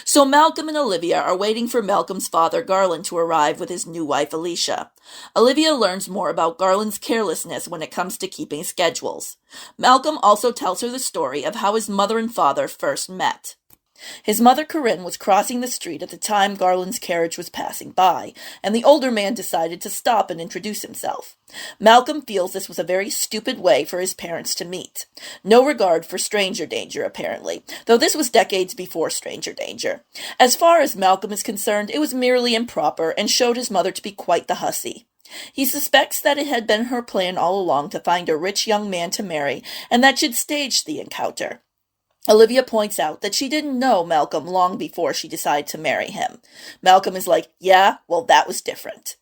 So Malcolm and Olivia are waiting for Malcolm's father Garland to arrive with his new wife Alicia. Olivia learns more about Garland's carelessness when it comes to keeping schedules. Malcolm also tells her the story of how his mother and father first met. His mother Corinne was crossing the street at the time Garland's carriage was passing by, and the older man decided to stop and introduce himself. Malcolm feels this was a very stupid way for his parents to meet. No regard for stranger danger, apparently, though this was decades before stranger danger. As far as Malcolm is concerned, it was merely improper and showed his mother to be quite the hussy. He suspects that it had been her plan all along to find a rich young man to marry, and that she'd staged the encounter. Olivia points out that she didn't know Malcolm long before she decided to marry him. Malcolm is like, yeah, well, that was different.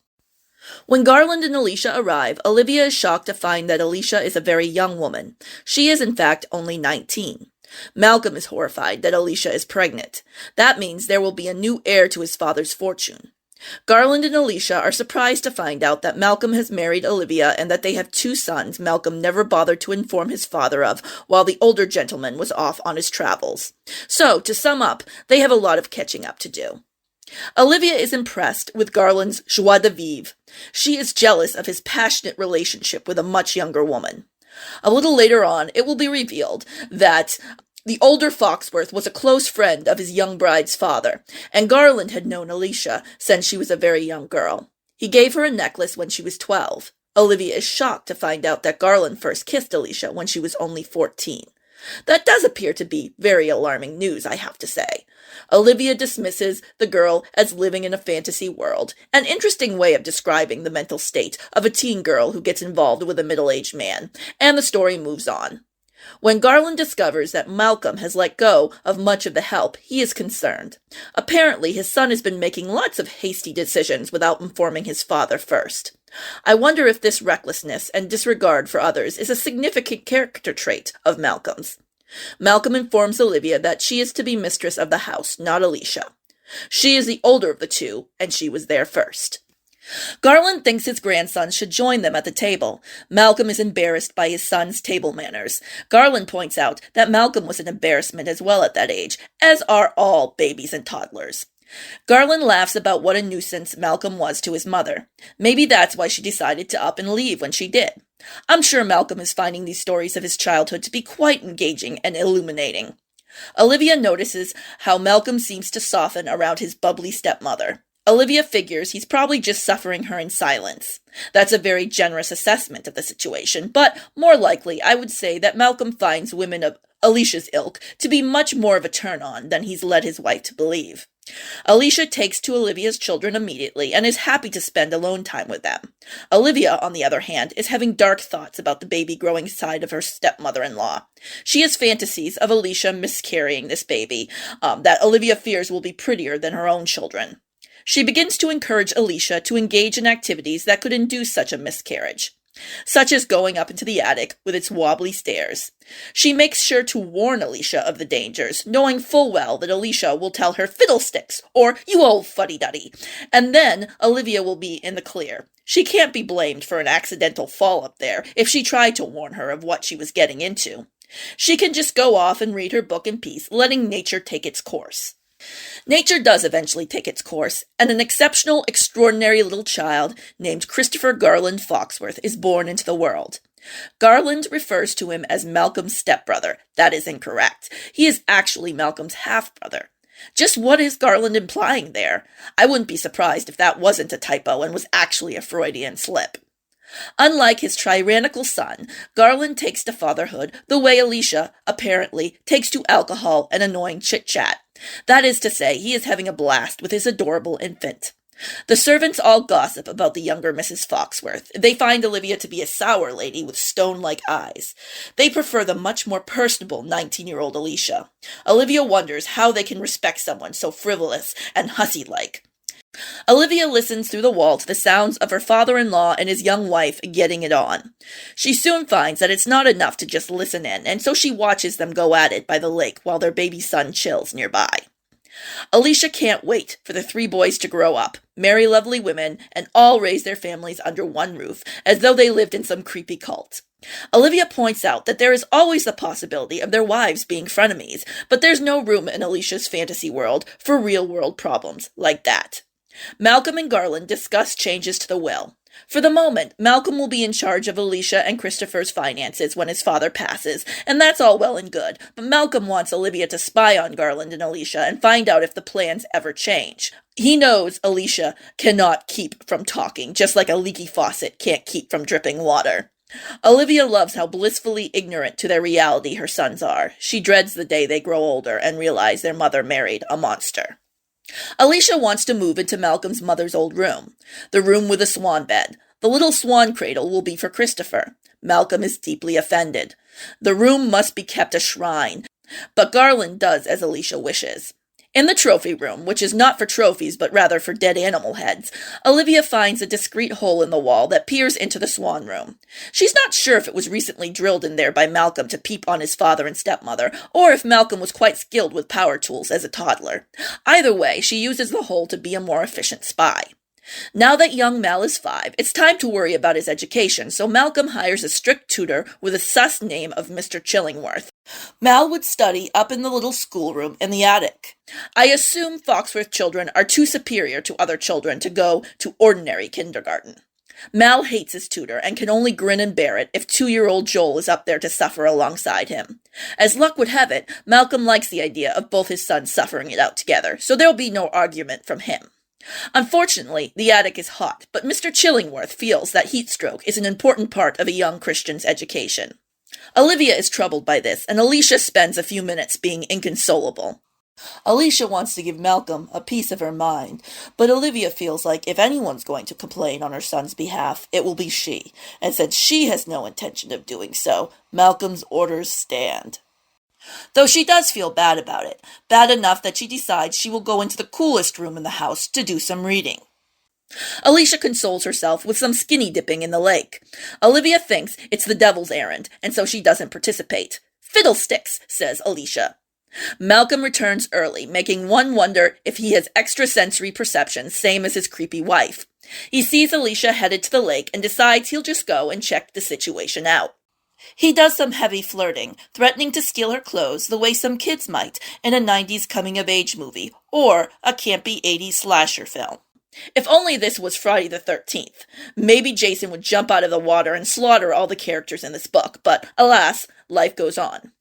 When Garland and Alicia arrive, Olivia is shocked to find that Alicia is a very young woman. She is, in fact, only 19. Malcolm is horrified that Alicia is pregnant. That means there will be a new heir to his father's fortune. Garland and Alicia are surprised to find out that Malcolm has married Olivia and that they have 2 sons Malcolm never bothered to inform his father of while the older gentleman was off on his travels. So, to sum up, they have a lot of catching up to do. Olivia is impressed with Garland's joie de vivre. She is jealous of his passionate relationship with a much younger woman. A little later on, it will be revealed that the older Foxworth was a close friend of his young bride's father, and Garland had known Alicia since she was a very young girl. He gave her a necklace when she was 12. Olivia is shocked to find out that Garland first kissed Alicia when she was only 14. That does appear to be very alarming news, I have to say. Olivia dismisses the girl as living in a fantasy world, an interesting way of describing the mental state of a teen girl who gets involved with a middle-aged man, and the story moves on. When Garland discovers that Malcolm has let go of much of the help, he is concerned. Apparently, his son has been making lots of hasty decisions without informing his father first. I wonder if this recklessness and disregard for others is a significant character trait of Malcolm's. Malcolm informs Olivia that she is to be mistress of the house, not Alicia. She is the older of the two, and she was there first. Garland thinks his grandson should join them at the table. Malcolm is embarrassed by his son's table manners. Garland points out that Malcolm was an embarrassment as well at that age, as are all babies and toddlers. Garland laughs about what a nuisance Malcolm was to his mother. Maybe that's why she decided to up and leave when she did. I'm sure Malcolm is finding these stories of his childhood to be quite engaging and illuminating. Olivia notices how Malcolm seems to soften around his bubbly stepmother. Olivia figures he's probably just suffering her in silence. That's a very generous assessment of the situation, but more likely I would say that Malcolm finds women of Alicia's ilk to be much more of a turn-on than he's led his wife to believe. Alicia takes to Olivia's children immediately and is happy to spend alone time with them. Olivia, on the other hand, is having dark thoughts about the baby growing inside of her stepmother-in-law. She has fantasies of Alicia miscarrying this baby that Olivia fears will be prettier than her own children. She begins to encourage Alicia to engage in activities that could induce such a miscarriage, such as going up into the attic with its wobbly stairs. She makes sure to warn Alicia of the dangers, knowing full well that Alicia will tell her fiddlesticks, or you old fuddy-duddy, and then Olivia will be in the clear. She can't be blamed for an accidental fall up there if she tried to warn her of what she was getting into. She can just go off and read her book in peace, letting nature take its course. Nature does eventually take its course, and an exceptional, extraordinary little child named Christopher Garland Foxworth is born into the world. Garland refers to him as Malcolm's stepbrother. That is incorrect. He is actually Malcolm's half-brother. Just what is Garland implying there? I wouldn't be surprised if that wasn't a typo and was actually a Freudian slip. Unlike his tyrannical son, Garland takes to fatherhood the way Alicia, apparently, takes to alcohol and annoying chit-chat. That is to say, he is having a blast with his adorable infant. The servants all gossip about the younger Mrs. Foxworth. They find Olivia to be a sour lady with stone-like eyes. They prefer the much more personable 19-year-old Alicia. Olivia wonders how they can respect someone so frivolous and hussy-like. Olivia listens through the wall to the sounds of her father-in-law and his young wife getting it on. She soon finds that it's not enough to just listen in, and so she watches them go at it by the lake while their baby son chills nearby. Alicia can't wait for the three boys to grow up, marry lovely women, and all raise their families under one roof, as though they lived in some creepy cult. Olivia points out that there is always the possibility of their wives being frenemies, but there's no room in Alicia's fantasy world for real-world problems like that. Malcolm and Garland discuss changes to the will. For the moment, Malcolm will be in charge of Alicia and Christopher's finances when his father passes, and that's all well and good, but Malcolm wants Olivia to spy on Garland and Alicia and find out if the plans ever change. He knows Alicia cannot keep from talking, just like a leaky faucet can't keep from dripping water. Olivia loves how blissfully ignorant to their reality her sons are. She dreads the day they grow older and realize their mother married a monster. Alicia wants to move into Malcolm's mother's old room, the room with a swan bed. The little swan cradle will be for Christopher. Malcolm is deeply offended. The room must be kept a shrine, but Garland does as Alicia wishes. In the trophy room, which is not for trophies but rather for dead animal heads, Olivia finds a discreet hole in the wall that peers into the swan room. She's not sure if it was recently drilled in there by Malcolm to peep on his father and stepmother, or if Malcolm was quite skilled with power tools as a toddler. Either way, she uses the hole to be a more efficient spy. Now that young Mal is 5, it's time to worry about his education, so Malcolm hires a strict tutor with a sus name of Mr. Chillingworth. Mal would study up in the little schoolroom in the attic. I assume Foxworth children are too superior to other children to go to ordinary kindergarten. Mal hates his tutor and can only grin and bear it if 2-year-old Joel is up there to suffer alongside him. As luck would have it, Malcolm likes the idea of both his sons suffering it out together, so there'll be no argument from him. Unfortunately, the attic is hot, but Mr. Chillingworth feels that heat stroke is an important part of a young Christian's education. Olivia is troubled by this, and Alicia spends a few minutes being inconsolable. Alicia wants to give Malcolm a piece of her mind, but Olivia feels like if anyone's going to complain on her son's behalf, it will be she, and since she has no intention of doing so, Malcolm's orders stand. Though she does feel bad about it, bad enough that she decides she will go into the coolest room in the house to do some reading. Alicia consoles herself with some skinny dipping in the lake. Olivia thinks it's the devil's errand, and so she doesn't participate. Fiddlesticks, says Alicia. Malcolm returns early, making one wonder if he has extrasensory perception, same as his creepy wife. He sees Alicia headed to the lake and decides he'll just go and check the situation out. He does some heavy flirting, threatening to steal her clothes the way some kids might in a 90s coming-of-age movie or a campy 80s slasher film. If only this was Friday the 13th. Maybe Jason would jump out of the water and slaughter all the characters in this book, but alas, life goes on.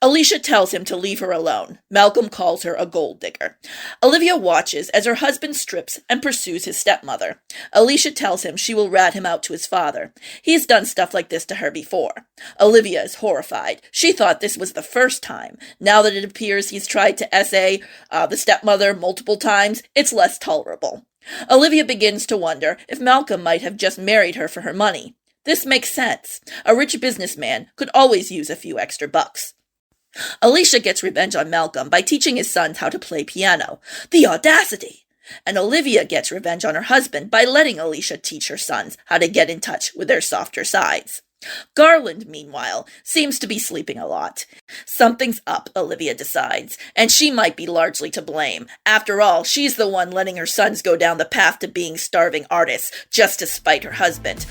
Alicia tells him to leave her alone. Malcolm calls her a gold digger. Olivia watches as her husband strips and pursues his stepmother. Alicia tells him she will rat him out to his father. He's done stuff like this to her before. Olivia is horrified. She thought this was the first time. Now that it appears he's tried to essay the stepmother multiple times, it's less tolerable. Olivia begins to wonder if Malcolm might have just married her for her money. This makes sense. A rich businessman could always use a few extra bucks. Alicia gets revenge on Malcolm by teaching his sons how to play piano. The audacity! And Olivia gets revenge on her husband by letting Alicia teach her sons how to get in touch with their softer sides. Garland, meanwhile, seems to be sleeping a lot. Something's up, Olivia decides, and she might be largely to blame. After all, she's the one letting her sons go down the path to being starving artists just to spite her husband.